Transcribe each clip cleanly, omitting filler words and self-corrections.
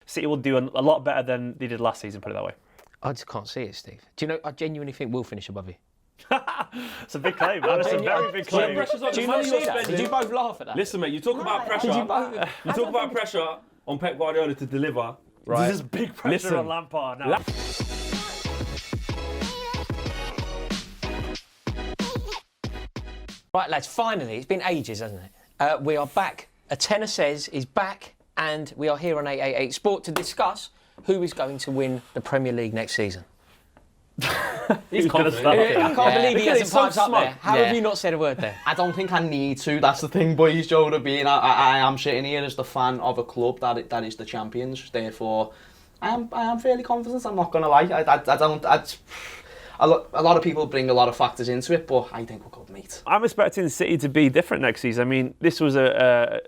City will do a lot better than they did last season, put it that way. I just can't see it, Steve. Do you know, I genuinely think we'll finish above you. It's a big claim, man. It's a very big claim. Do you not see that? Did you both laugh at that? Listen, mate, you talk about pressure. You talk about pressure on Pep Guardiola to deliver. Right. There's big pressure on Lampard now. Right, lads, finally, it's been ages, hasn't it? We are back. A tenor says is back, and we are here on 888 Sport to discuss who is going to win the Premier League next season. He's confident. I can't believe he hasn't piped up smug. there. How have you not said a word there? I don't think I need to. That's the thing, boys. Joe, to be. I am sitting here as the fan of a club that is the champions. Therefore, I am fairly confident. I'm not going to lie. A lot of people bring a lot of factors into it, but I think we're good, mate. I'm expecting City to be different next season. I mean, this was a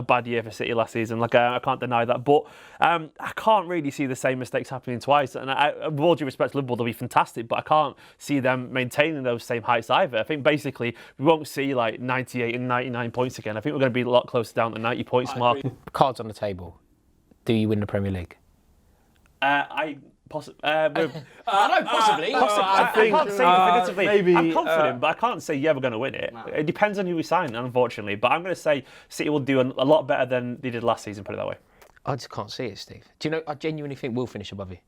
bad year for City last season. Like, I can't deny that. But I can't really see the same mistakes happening twice. And with all due respect to Liverpool, they'll be fantastic, but I can't see them maintaining those same heights either. I think basically we won't see like 98 and 99 points again. I think we're going to be a lot closer down to 90 points mark. Cards on the table. Do you win the Premier League? Possibly. I know, possibly. I can't say definitively. Maybe, I'm confident, but I can't say we're going to win it. It depends on who we sign, unfortunately. But I'm going to say City will do a lot better than they did last season, put it that way. I just can't see it, Steve. Do you know, I genuinely think we'll finish above you.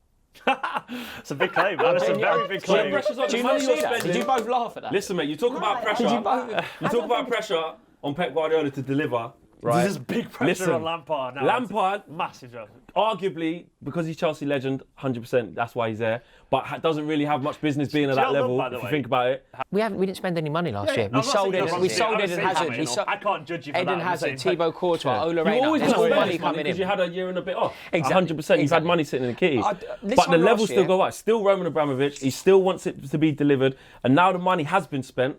It's a big claim, man. It's a very big claim. Do you not see that? Did you both laugh at that? Listen, mate, you talk about pressure. You talk about pressure on Pep Guardiola to deliver. Right. There's big pressure on Lampard now. Lampard, massive job. Arguably, because he's Chelsea legend, 100%, that's why he's there. But doesn't really have much business being at that level, if you think about it. We didn't spend any money last year. I'm We sold not Eden Hazard. I can't judge you for Eden that. Hazard, Timo Courtois, Ola You Reina. always There's got all to money spend money coming because in. you had a year and a bit off. Exactly. 100%, you've had money sitting in the kitty. This But the time levels last still year- go up. Still Roman Abramovich, he still wants it to be delivered. And now the money has been spent,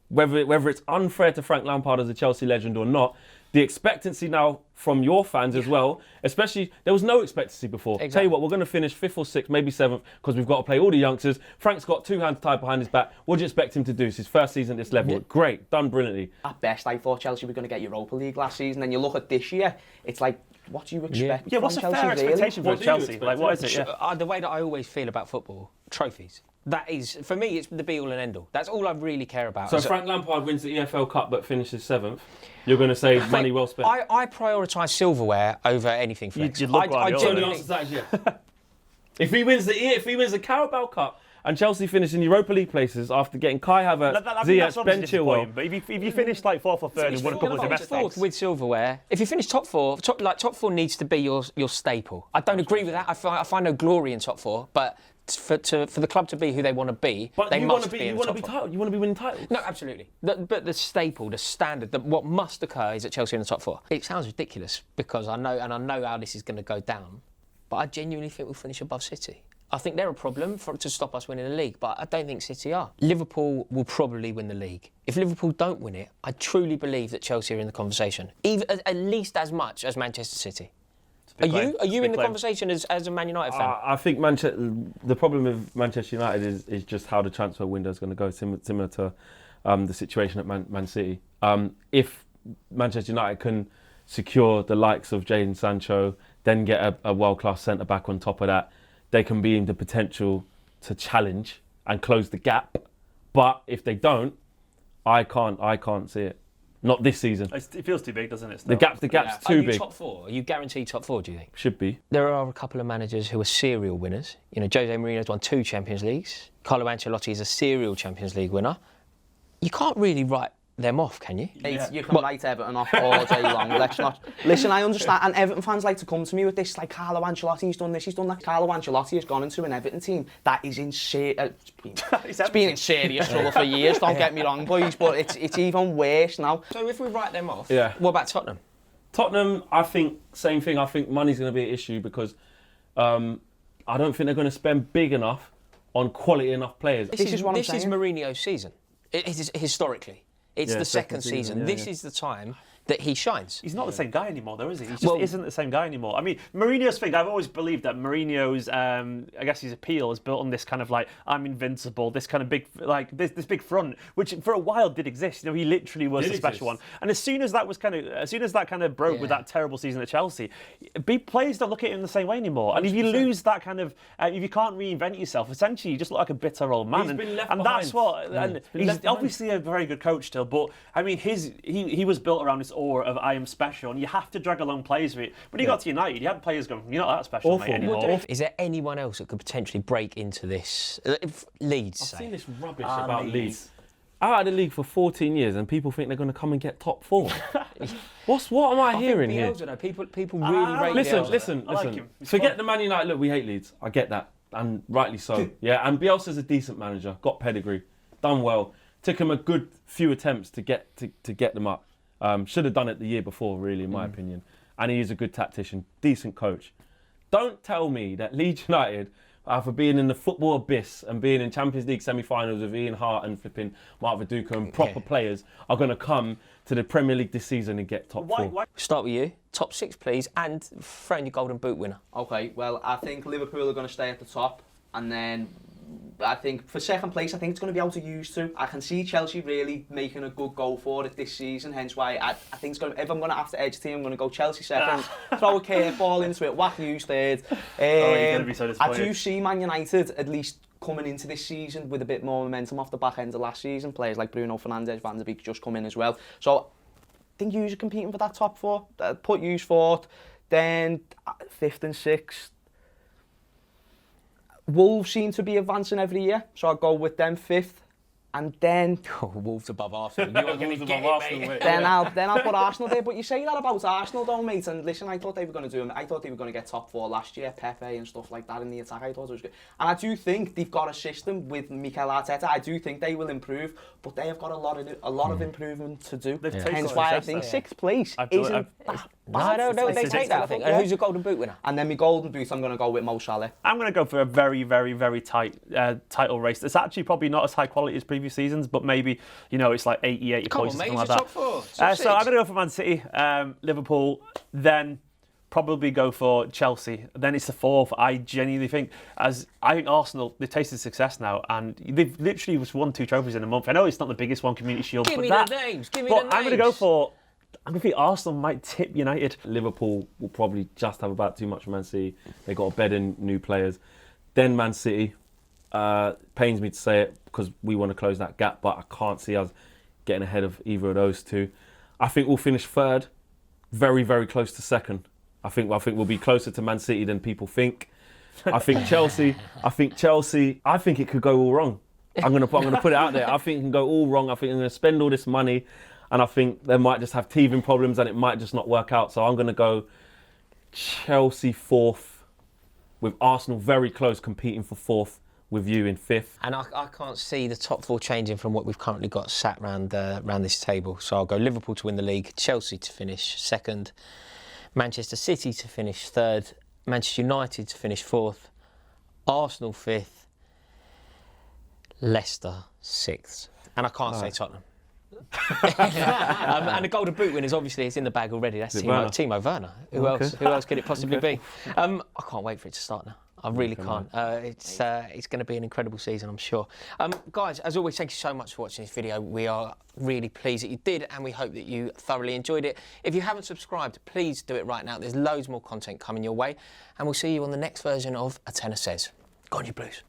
whether it's unfair to Frank Lampard as a Chelsea legend or not. The expectancy now from your fans as well, especially, there was no expectancy before. Exactly. Tell you what, we're going to finish 5th or 6th, maybe 7th, because we've got to play all the youngsters. Frank's got 2 hands tied behind his back. What do you expect him to do? It's his first season at this level. Great, done brilliantly. At best, I thought Chelsea were going to get Europa League last season. And you look at this year, it's like, what do you expect? Yeah, what's a from fair Chelsea, expectation really? for Chelsea? Like, what is it? Yeah. The way that I always feel about football, trophies. That is, for me, it's the be-all and end-all. That's all I really care about. So Frank Lampard wins the EFL Cup but finishes 7th. You're going to say money well spent. I prioritise silverware over anything flex. You'd look I Guardiola. So the genuinely answer to that is yes. If he wins the Carabao Cup and Chelsea finish in Europa League places after getting Kai Havertz, Ziyech, Ben Chilwell. But if you finish like 4th or 3rd and won a couple of domestics. 4th with silverware. If you finish top 4, top 4 needs to be your staple. I don't agree with that. I find no glory in top 4, but for the club to be who they want to be, But they you must be in the top 4. title. You want to be winning titles. No, absolutely. But the staple, the standard, what must occur is at Chelsea in the top 4. It sounds ridiculous because I know how this is going to go down, but I genuinely think we'll finish above City. I think they're a problem to stop us winning the league, but I don't think City are. Liverpool will probably win the league. If Liverpool don't win it, I truly believe that Chelsea are in the conversation, even at least as much as Manchester City. Are you in the conversation as a Man United fan? I think the problem with Manchester United is just how the transfer window is going to go, similar to the situation at Man City. If Manchester United can secure the likes of Jadon Sancho, then get a world-class centre-back on top of that, they can be in the potential to challenge and close the gap. But if they don't, I can't see it. Not this season. It feels too big, doesn't it? The gap's too big. Are you top 4? Are you guaranteed top 4, do you think? Should be. There are a couple of managers who are serial winners. You know, Jose Mourinho's won 2 Champions Leagues. Carlo Ancelotti is a serial Champions League winner. You can't really write them off, can you? You can write Everton off all day long. Let's not. Listen, I understand, and Everton fans like to come to me with this, like, Carlo Ancelotti's done this, he's done that. Carlo Ancelotti has gone into an Everton team that is in it's been in serious trouble for years, don't get me wrong, boys, but it's even worse now. So if we write them off, Yeah. What about Tottenham? Tottenham, I think, same thing. I think money's going to be an issue because I don't think they're going to spend big enough on quality enough players. This is Mourinho's season. It is historically. It's the second season. This is the time that he shines. He's not the same guy anymore, though, is he? He just isn't the same guy anymore. I mean, Mourinho's thing, I've always believed that Mourinho's, I guess his appeal is built on this kind of like, I'm invincible, this kind of big, like, this big front, which for a while did exist. You know, he literally was a special one. And as soon as that kind of broke with that terrible season at Chelsea, players don't look at him the same way anymore. 100%. And if you lose that kind of, if you can't reinvent yourself, essentially you just look like a bitter old man. He's been left and behind. that's what, and he's obviously a very good coach still, but I mean, he was built around this aura of I am special, and you have to drag along players with it. When he got to United, you had players going, you're not that special, mate, anymore. Is there anyone else that could potentially break into this? Leeds, I've say. seen this rubbish about Leeds. Out of the league for 14 years, and people think they're going to come and get top 4. What am I hearing here? People really rate Listen. Forget the Man United. Look, we hate Leeds. I get that, and rightly so. Yeah, and Bielsa's a decent manager. Got pedigree, done well. Took him a good few attempts to get them up. Should have done it the year before, really, in my opinion. And he is a good tactician, decent coach. Don't tell me that Leeds United, after being in the football abyss and being in Champions League semi-finals with Ian Hart and flipping Mark Viduka and proper players, are going to come to the Premier League this season and get top 4. Start with you. Top 6, please, and throw in your Golden Boot winner. Okay, well, I think Liverpool are going to stay at the top, and then I think for second place, I think it's going to be out of use too. I can see Chelsea really making a good go for it this season, hence why I think it's going to, if I'm going to have to edge team, I'm going to go Chelsea second, throw a curveball into it, whack Hughes third. You're going to be so disappointed. I do see Man United at least coming into this season with a bit more momentum off the back end of last season. Players like Bruno Fernandes, Van der Beek just come in as well. So I think Hughes are competing for that top 4. Put Hughes fourth, then 5th and 6th. Wolves seem to be advancing every year, so I'll go with them 5th, and then Wolves above Arsenal. You're going to get it, mate. Then I'll put Arsenal there. But you say that about Arsenal, though, mate. And listen, I thought they were going to do. I thought they were going to get top 4 last year, Pepe and stuff like that in the attack. I thought it was good, and I do think they've got a system with Mikel Arteta. I do think they will improve, but they have got a lot of improvement to do. Hence why I think 6th place isn't that bad. No, they take that, I think. And who's your Golden Boot winner? And then my Golden Boot, I'm going to go with Mo Salah. I'm going to go for a very, very, very tight title race. It's actually probably not as high quality as previous seasons, but maybe, you know, it's like 80 points or something like that. Top 4. So I'm going to go for Man City, Liverpool, then probably go for Chelsea. Then it's the 4th. I genuinely think, I think Arsenal, they've tasted success now, and they've literally just won 2 trophies in a month. I know it's not the biggest one, Community Shield, Give me the names. I'm going to go for. I'm going to think Arsenal might tip United. Liverpool will probably just have about too much for Man City. They've got a bed in new players. Then Man City. Pains me to say it because we want to close that gap, but I can't see us getting ahead of either of those two. I think we'll finish 3rd, very, very close to 2nd. I think we'll be closer to Man City than people think. I think Chelsea. I think it could go all wrong. I'm gonna put it out there. I think it can go all wrong. I think I'm gonna spend all this money, and I think they might just have teething problems, and it might just not work out. So I'm gonna go Chelsea 4th, with Arsenal very close, competing for 4th. With you in 5th. And I can't see the top 4 changing from what we've currently got sat round this table. So I'll go Liverpool to win the league, Chelsea to finish 2nd, Manchester City to finish 3rd, Manchester United to finish 4th, Arsenal 5th, Leicester 6th. And I can't say Tottenham. And the Golden Boot winner is obviously it's in the bag already. That's Timo Werner. Who else could it possibly be? I can't wait for it to start now. I really can't. It's going to be an incredible season, I'm sure. Guys, as always, thank you so much for watching this video. We are really pleased that you did, and we hope that you thoroughly enjoyed it. If you haven't subscribed, please do it right now. There's loads more content coming your way, and we'll see you on the next version of A Tenner Says. Go on, you Blues.